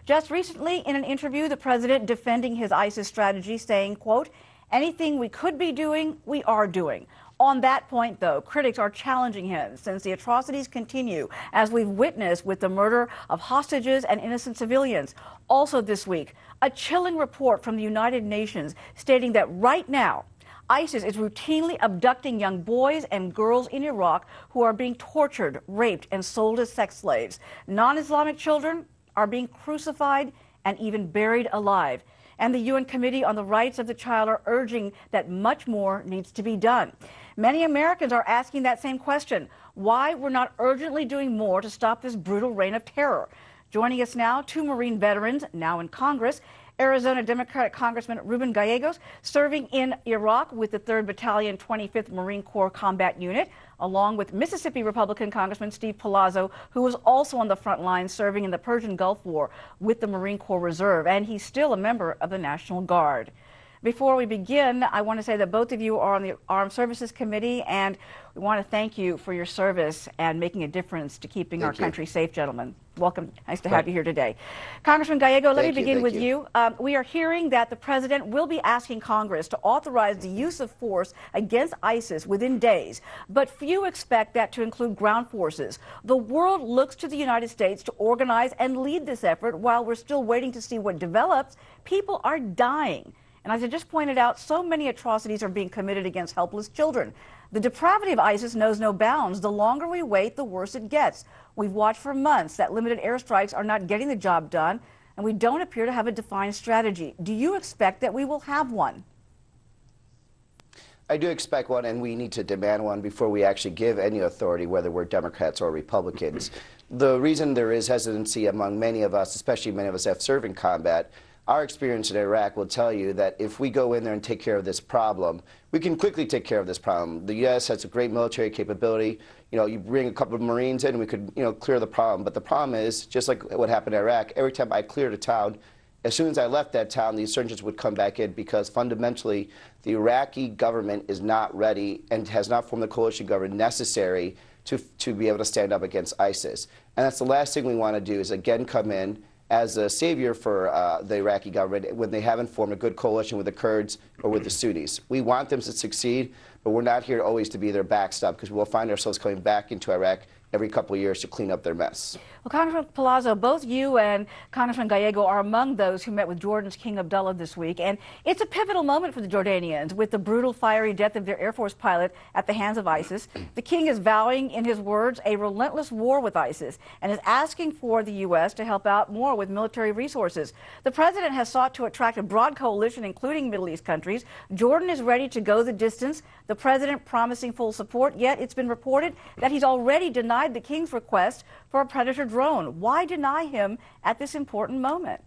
Just recently, in an interview, the president defending his ISIS strategy, saying, quote, anything we could be doing, we are doing. On that point, though, critics are challenging him since the atrocities continue, as we've witnessed with the murder of hostages and innocent civilians. Also this week, a chilling report from the United Nations stating that right now, ISIS is routinely abducting young boys and girls in Iraq who are being tortured, raped, and sold as sex slaves. Non-Islamic children are being crucified and even buried alive. And the UN Committee on the Rights of the Child are urging that much more needs to be done. Many Americans are asking that same question, why we're not urgently doing more to stop this brutal reign of terror. Joining us now, two Marine veterans, now in Congress, Arizona Democratic Congressman Ruben Gallegos, serving in Iraq with the 3rd Battalion, 25th Marine Corps Combat Unit, along with Mississippi Republican Congressman Steve Palazzo, who was also on the front lines serving in the Persian Gulf War with the Marine Corps Reserve, and he's still a member of the National Guard. Before we begin, I want to say that both of you are on the Armed Services Committee, and we want to thank you for your service and making a difference to keeping our country safe, gentlemen. Welcome. Nice to have you here today. Congressman Gallego, let me begin with you. We are hearing that the president will be asking Congress to authorize the use of force against ISIS within days, but few expect that to include ground forces. The world looks to the United States to organize and lead this effort. While we're still waiting to see what develops, people are dying. And as I just pointed out, so many atrocities are being committed against helpless children. The depravity of ISIS knows no bounds. The longer we wait, the worse it gets. We've watched for months that limited airstrikes are not getting the job done, and we don't appear to have a defined strategy. Do you expect that we will have one? I do expect one, and we need to demand one before we actually give any authority, whether we're Democrats or Republicans. The reason there is hesitancy among many of us, especially many of us that have served in combat, our experience in Iraq will tell you that if we go in there and take care of this problem, we can quickly take care of this problem. The U.S. has a great military capability. You know, you bring a couple of Marines in, we could, clear the problem. But the problem is, just like what happened in Iraq, every time I cleared a town, as soon as I left that town, the insurgents would come back in because fundamentally the Iraqi government is not ready and has not formed the coalition government necessary to be able to stand up against ISIS. And that's the last thing we want to do is again come in as a savior for the Iraqi government when they haven't formed a good coalition with the Kurds or with the Sunnis. We want them to succeed, but we're not here always to be their backstop because we'll find ourselves coming back into Iraq every couple of years to clean up their mess. Well, Congressman Palazzo, both you and Congressman Gallego are among those who met with Jordan's King Abdullah this week, and it's a pivotal moment for the Jordanians with the brutal, fiery death of their Air Force pilot at the hands of ISIS. The king is vowing, in his words, a relentless war with ISIS and is asking for the U.S. to help out more with military resources. The president has sought to attract a broad coalition, including Middle East countries. Jordan is ready to go the distance, the president promising full support, yet it's been reported that he's already denied the king's request for a Predator drone. Why deny him at this important moment?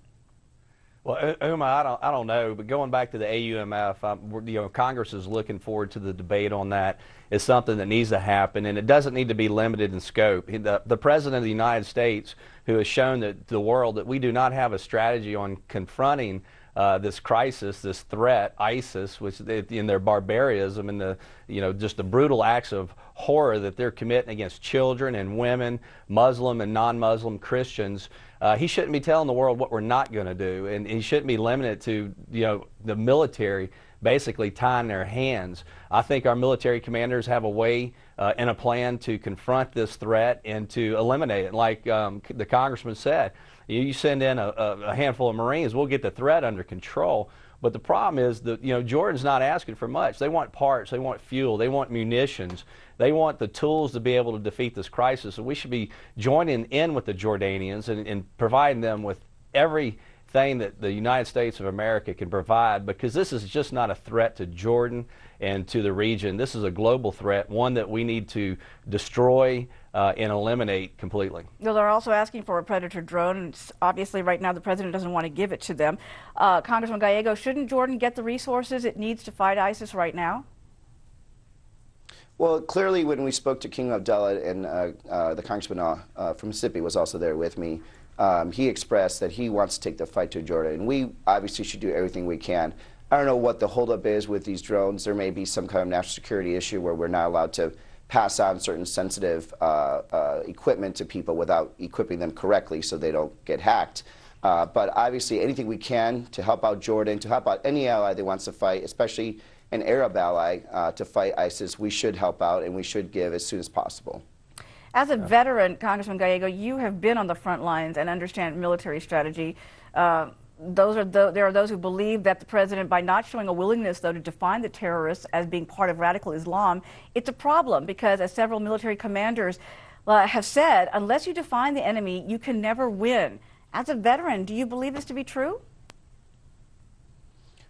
Well, Uma, I don't know, but going back to the AUMF, Congress is looking forward to the debate on that. It's something that needs to happen, and it doesn't need to be limited in scope. The President of the United States, who has shown the world that we do not have a strategy on confronting this crisis, this threat, ISIS, which in their barbarism and just the brutal acts of horror that they're committing against children and women, Muslim and non-Muslim Christians. He shouldn't be telling the world what we're not going to do, and he shouldn't be limited to the military basically tying their hands. I think our military commanders have a way and a plan to confront this threat and to eliminate it. Like the congressman said, you send in a handful of Marines, we'll get the threat under control. But the problem is that Jordan's not asking for much. They want parts, they want fuel, they want munitions, they want the tools to be able to defeat this crisis. And we should be joining in with the Jordanians and providing them with everything that the United States of America can provide, because this is just not a threat to Jordan and to the region. This is a global threat, one that we need to destroy and eliminate completely. Well, they're also asking for a Predator drone, and obviously right now the president doesn't want to give it to them. Congressman Gallego, shouldn't Jordan get the resources it needs to fight ISIS right now? Well, clearly when we spoke to King Abdullah, and the congressman from Mississippi was also there with me, he expressed that he wants to take the fight to Jordan, and we obviously should do everything we can. I don't know what the holdup is with these drones. There may be some kind of national security issue where we're not allowed to pass on certain sensitive equipment to people without equipping them correctly so they don't get hacked. But obviously, anything we can to help out Jordan, to help out any ally that wants to fight, especially an Arab ally, to fight ISIS, we should help out and we should give as soon as possible. As a veteran, Congressman Gallego, you have been on the front lines and understand military strategy. There are those who believe that the president, by not showing a willingness, though, to define the terrorists as being part of radical Islam, it's a problem because, as several military commanders have said, unless you define the enemy, you can never win. As a veteran, do you believe this to be true?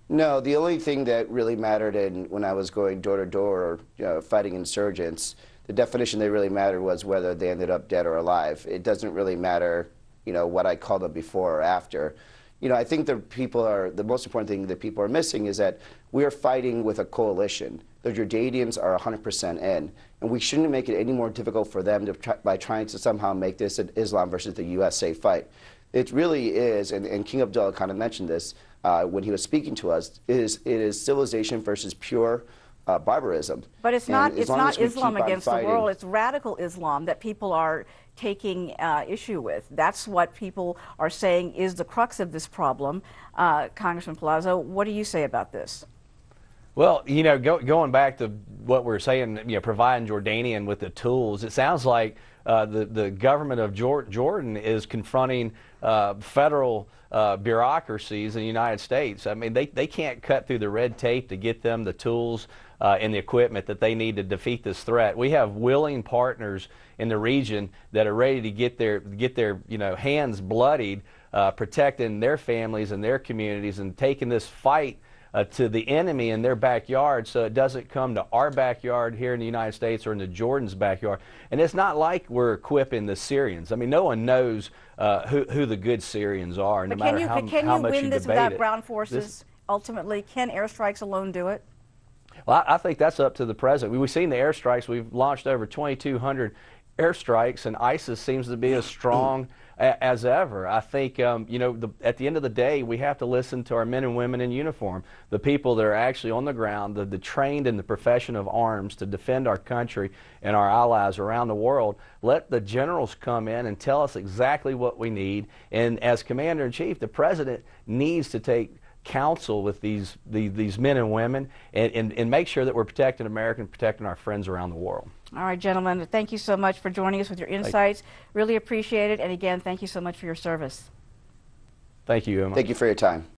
No, the only thing that really mattered when I was going door to door or fighting insurgents, the definition that really mattered was whether they ended up dead or alive. It doesn't really matter, what I called them before or after. I think the most important thing that people are missing is that we are fighting with a coalition. The Jordanians are 100% in, and we shouldn't make it any more difficult for them by trying to somehow make this an Islam versus the USA fight. It really is, and King Abdullah kind of mentioned this when he was speaking to us, it is civilization versus pure barbarism. But it's not Islam against the world, it's radical Islam that people are taking issue with. That's what people are saying is the crux of this problem. Congressman Palazzo, what do you say about this? Well, going back to what we're saying, providing Jordanian with the tools, it sounds like the government of Jordan is confronting federal bureaucracies in the United States. I mean, they can't cut through the red tape to get them the tools and the equipment that they need to defeat this threat. We have willing partners in the region that are ready to get their hands bloodied, protecting their families and their communities and taking this fight to the enemy in their backyard so it doesn't come to our backyard here in the United States or in the Jordan's backyard. And it's not like we're equipping the Syrians. I mean, no one knows who the good Syrians are, no matter how much you debate it. Can you win this without ground forces, ultimately? Can airstrikes alone do it? Well, I think that's up to the president. We've seen the airstrikes. We've launched over 2,200 airstrikes, and ISIS seems to be as strong as ever. I think, at the end of the day, we have to listen to our men and women in uniform, the people that are actually on the ground, the trained in the profession of arms to defend our country and our allies around the world. Let the generals come in and tell us exactly what we need. And as Commander-in-Chief, the president needs to take counsel with these men and women and make sure that we're protecting America and protecting our friends around the world. All right, gentlemen, thank you so much for joining us with your insights. Really appreciate it. And again, thank you so much for your service. Thank you, Emma. Thank you for your time.